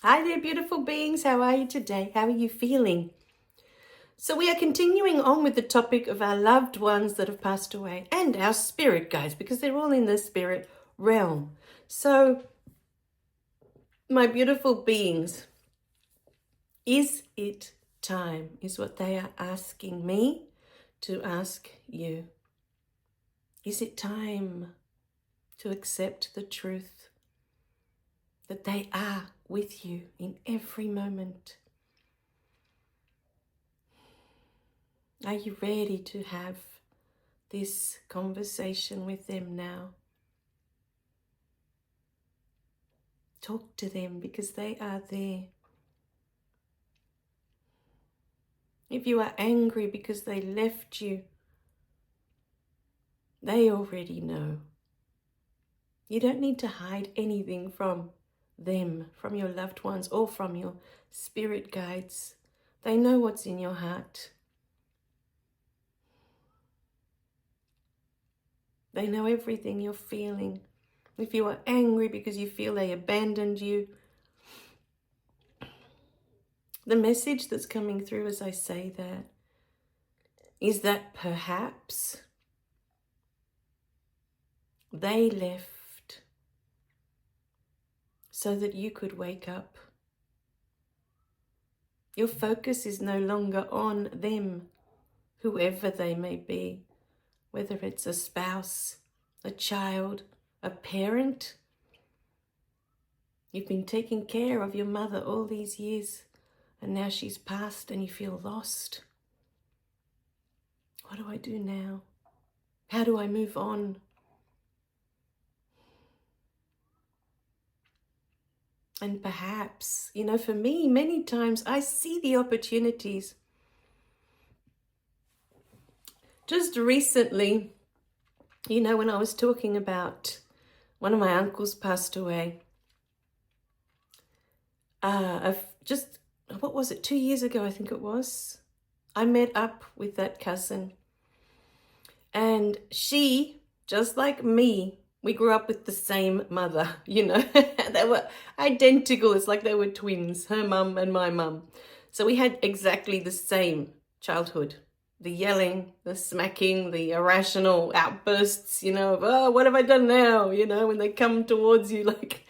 Hi there, beautiful beings. How are you today? How are you feeling? So we are continuing on with the topic of our loved ones that have passed away and our spirit guides, because they're all in the spirit realm. So, my beautiful beings, is it time? Is what they are asking me to ask you. Is it time to accept the truth that they are with you in every moment? Are you ready to have this conversation with them now? Talk to them because they are there. If you are angry because they left you, they already know. You don't need to hide anything from them, from your loved ones, or from your spirit guides. They know what's in your heart. They know everything you're feeling. If you are angry because you feel they abandoned you, the message that's coming through as I say that is that perhaps they left so that you could wake up. Your focus is no longer on them, whoever they may be, whether it's a spouse, a child, a parent. You've been taking care of your mother all these years, and now she's passed and you feel lost. What do I do now? How do I move on? And perhaps, for me, many times I see the opportunities. Just recently, when I was talking about one of my uncles passed away, what was it, 2 years ago, I think it was, I met up with that cousin. And she, just like me, we grew up with the same mother, They were identical. It's like they were twins, her mum and my mum. So we had exactly the same childhood. The yelling, the smacking, the irrational outbursts, of, oh, what have I done now? When they come towards you, like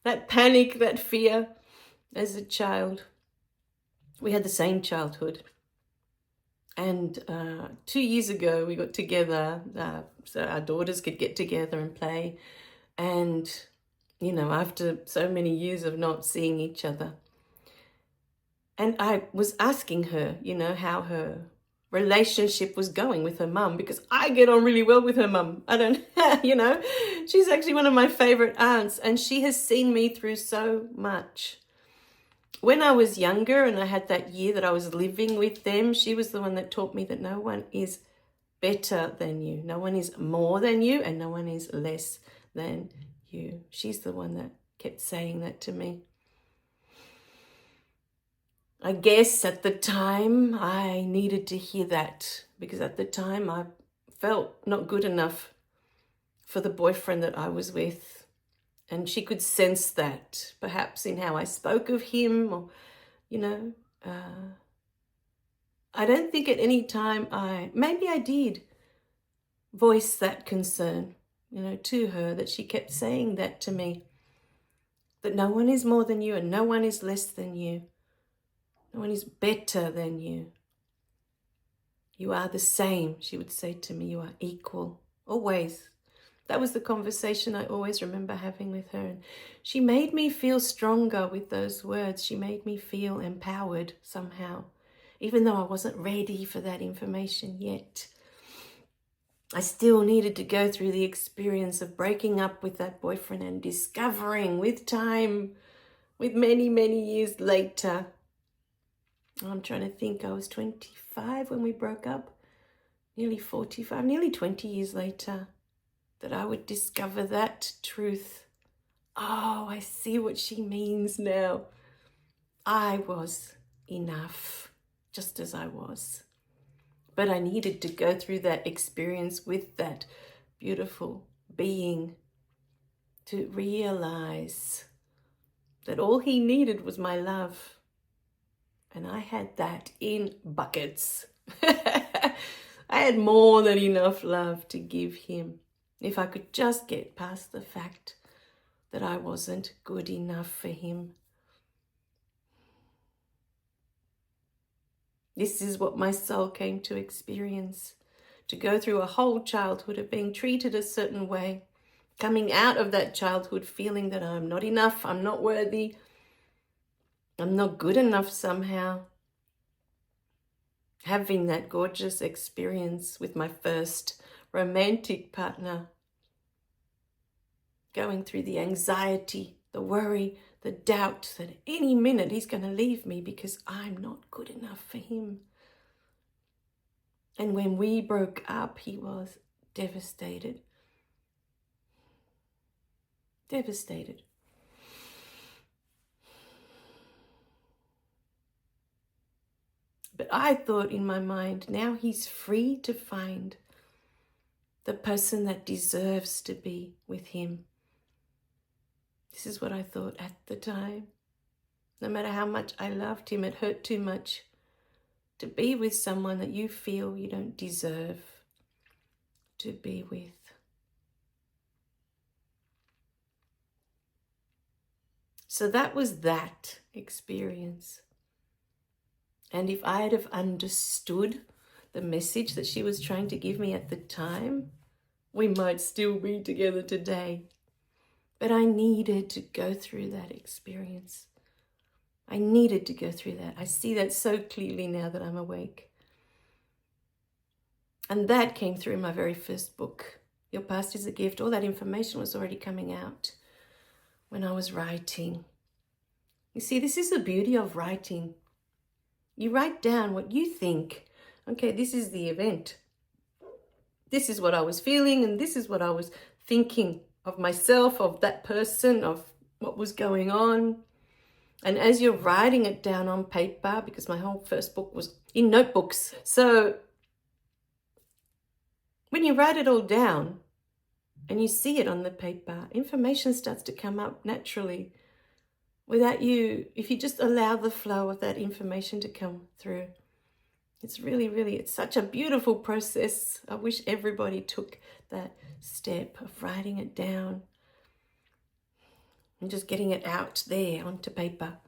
that panic, that fear as a child. We had the same childhood. And 2 years ago, we got together so our daughters could get together and play. And, after so many years of not seeing each other. And I was asking her, how her relationship was going with her mum, because I get on really well with her mum. I don't, she's actually one of my favorite aunts, and she has seen me through so much. When I was younger and I had that year that I was living with them, she was the one that taught me that no one is better than you. No one is more than you, and no one is less than you. She's the one that kept saying that to me. I guess at the time I needed to hear that, because at the time I felt not good enough for the boyfriend that I was with. And she could sense that, perhaps in how I spoke of him, or, I don't think at any time maybe I did voice that concern, to her, that she kept saying that to me, that no one is more than you and no one is less than you. No one is better than you. You are the same, she would say to me. You are equal, always. That was the conversation I always remember having with her. And she made me feel stronger with those words. She made me feel empowered somehow, even though I wasn't ready for that information yet. I still needed to go through the experience of breaking up with that boyfriend and discovering with time, with many, many years later. I'm trying to think, I was 25 when we broke up, nearly 45, nearly 20 years later, that I would discover that truth. Oh, I see what she means now. I was enough, just as I was. But I needed to go through that experience with that beautiful being to realize that all he needed was my love. And I had that in buckets. I had more than enough love to give him if I could just get past the fact that I wasn't good enough for him. This is what my soul came to experience, to go through a whole childhood of being treated a certain way, coming out of that childhood feeling that I'm not enough, I'm not worthy, I'm not good enough somehow. Having that gorgeous experience with my first romantic partner, going through the anxiety, the worry, the doubt that any minute he's going to leave me because I'm not good enough for him. And when we broke up, he was devastated. Devastated. But I thought in my mind, now he's free to find the person that deserves to be with him. This is what I thought at the time. No matter how much I loved him, it hurt too much to be with someone that you feel you don't deserve to be with. So that was that experience. And if I had have understood the message that she was trying to give me at the time, we might still be together today. But I needed to go through that experience. I needed to go through that. I see that so clearly now that I'm awake. And that came through in my very first book, Your Past is a Gift. All that information was already coming out when I was writing. You see, this is the beauty of writing. You write down what you think. Okay, this is the event. This is what I was feeling, and this is what I was thinking of myself, of that person, of what was going on. And as you're writing it down on paper, because my whole first book was in notebooks, so when you write it all down and you see it on the paper, information starts to come up naturally without you, if you just allow the flow of that information to come through. It's really, it's such a beautiful process. I wish everybody took that step of writing it down and just getting it out there onto paper,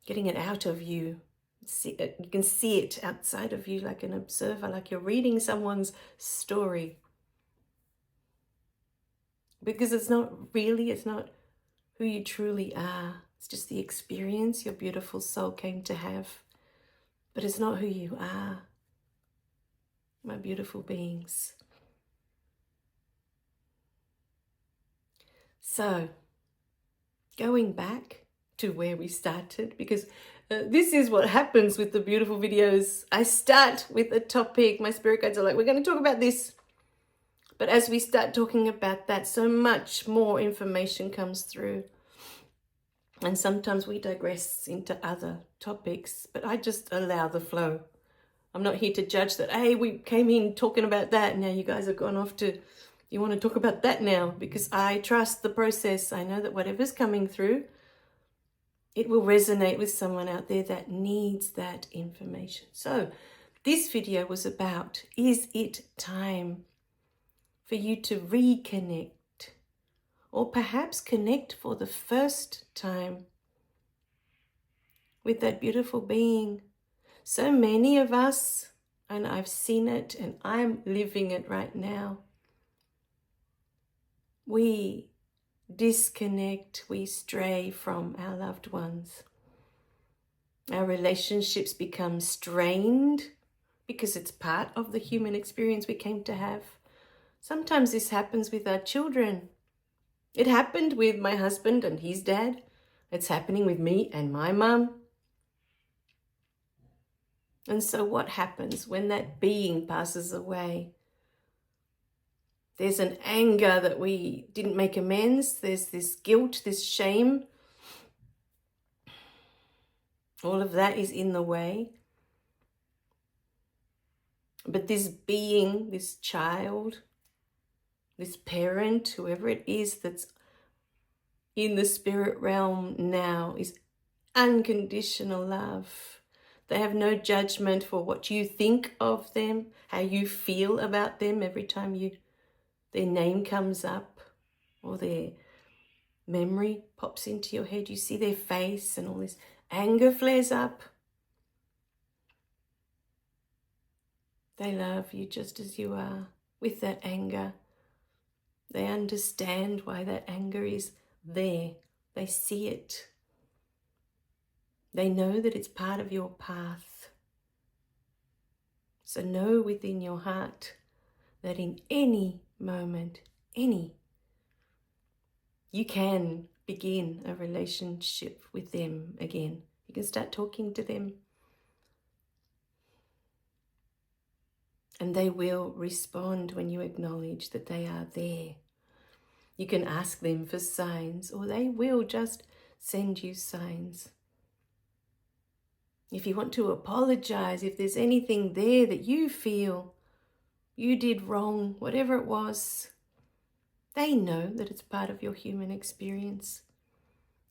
getting it out of you. See it, you can see it outside of you like an observer, like you're reading someone's story. Because it's not who you truly are. It's just the experience your beautiful soul came to have. But it's not who you are, my beautiful beings. So, going back to where we started, because this is what happens with the beautiful videos. I start with a topic. My spirit guides are like, we're going to talk about this. But as we start talking about that, so much more information comes through. And sometimes we digress into other topics, but I just allow the flow. I'm not here to judge that, hey, we came in talking about that. Now you guys have gone off to, you want to talk about that now, because I trust the process. I know that whatever's coming through, it will resonate with someone out there that needs that information. So this video was about, is it time for you to reconnect? Or perhaps connect for the first time with that beautiful being. So many of us, and I've seen it and I'm living it right now, we disconnect, we stray from our loved ones. Our relationships become strained because it's part of the human experience we came to have. Sometimes this happens with our children. It happened with my husband and his dad. It's happening with me and my mum. And so what happens when that being passes away? There's an anger that we didn't make amends. There's this guilt, this shame. All of that is in the way. But this being, this child, this parent, whoever it is that's in the spirit realm now is unconditional love. They have no judgment for what you think of them, how you feel about them every time their name comes up or their memory pops into your head. You see their face and all this anger flares up. They love you just as you are with that anger. They understand why that anger is there. They see it. They know that it's part of your path. So know within your heart that in any moment, you can begin a relationship with them again. You can start talking to them. And they will respond when you acknowledge that they are there. You can ask them for signs, or they will just send you signs. If you want to apologize, if there's anything there that you feel you did wrong, whatever it was, they know that it's part of your human experience.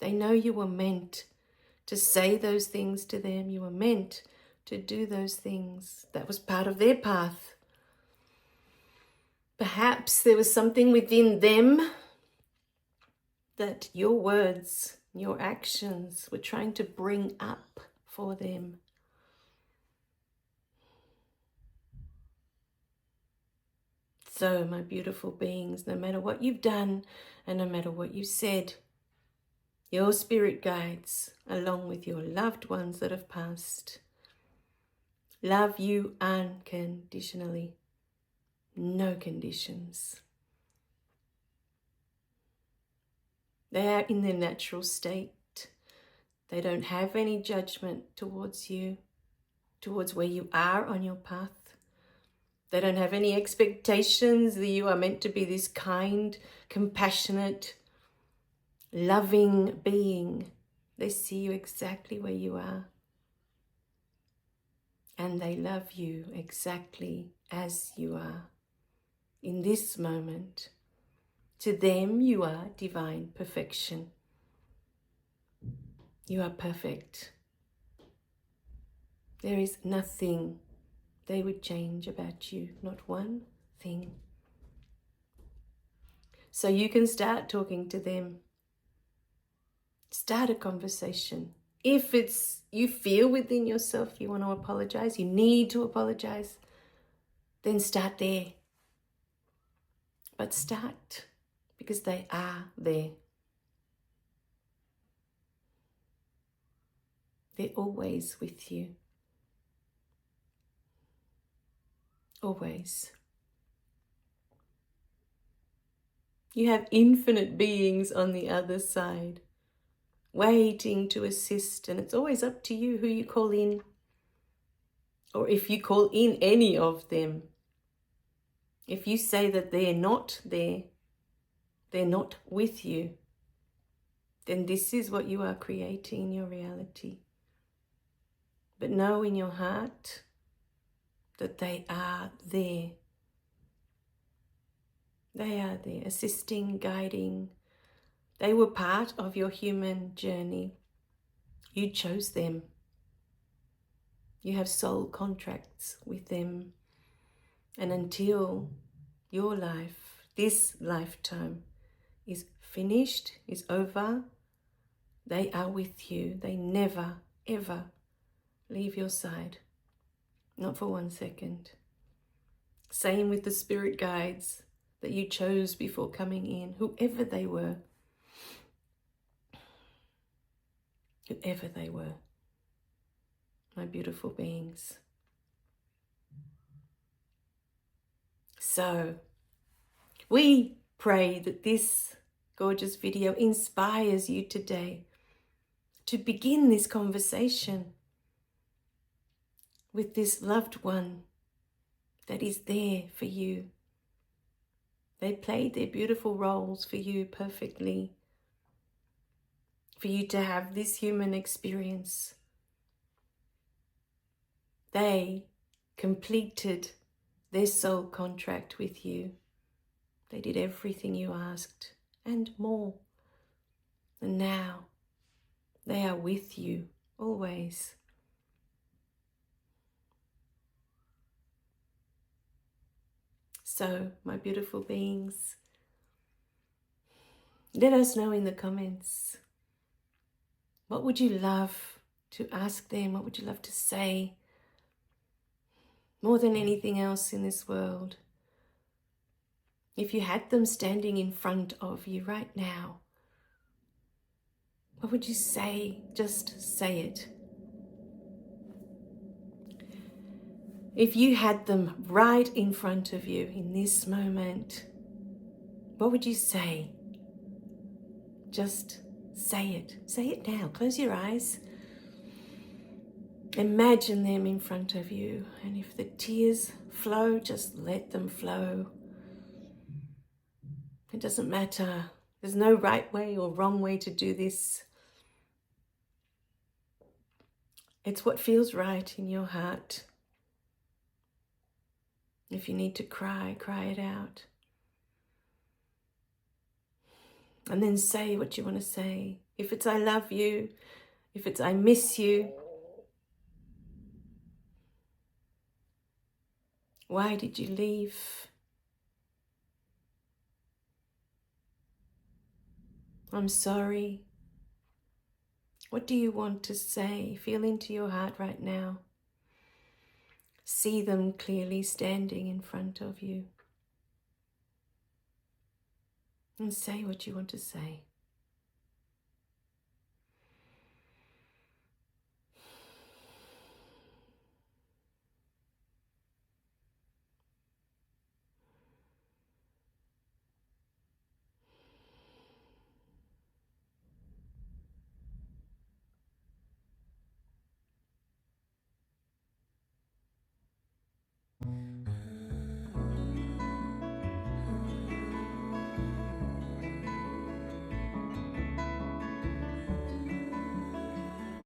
They know you were meant to say those things to them. You were meant to do those things. That was part of their path. Perhaps there was something within them that your words, your actions were trying to bring up for them. So, my beautiful beings, no matter what you've done and no matter what you said, your spirit guides, along with your loved ones that have passed, love you unconditionally. No conditions. They are in their natural state. They don't have any judgment towards you, towards where you are on your path. They don't have any expectations that you are meant to be this kind, compassionate, loving being. They see you exactly where you are. And they love you exactly as you are. In this moment, to them you are divine perfection. You are perfect. There is nothing they would change about you, not one thing. So you can start talking to them. Start a conversation. If you feel within yourself you want to apologize, you need to apologize, then start there. But start because they are there. They're always with you. Always. You have infinite beings on the other side, waiting to assist, and it's always up to you who you call in, or if you call in any of them. If you say that they're not there, they're not with you, then this is what you are creating in your reality. But know in your heart that they are there. They are there, assisting, guiding. They were part of your human journey. You chose them. You have soul contracts with them. And until your life, this lifetime, is finished, is over, they are with you. They never, ever leave your side. Not for 1 second. Same with the spirit guides that you chose before coming in, whoever they were. Whoever they were. My beautiful beings. So, we pray that this gorgeous video inspires you today to begin this conversation with this loved one that is there for you. They played their beautiful roles for you perfectly, for you to have this human experience. They completed their soul contract with you. They did everything you asked and more. And now they are with you always. So, my beautiful beings, let us know in the comments, what would you love to ask them? What would you love to say? More than anything else in this world. If you had them standing in front of you right now, what would you say? Just say it. If you had them right in front of you in this moment, what would you say? Just say it. Say it now. Close your eyes. Imagine them in front of you. And if the tears flow, just let them flow. It doesn't matter. There's no right way or wrong way to do this. It's what feels right in your heart. If you need to cry, cry it out. And then say what you want to say. If it's I love you, if it's I miss you. Why did you leave? I'm sorry. What do you want to say? Feel into your heart right now. See them clearly standing in front of you. And say what you want to say.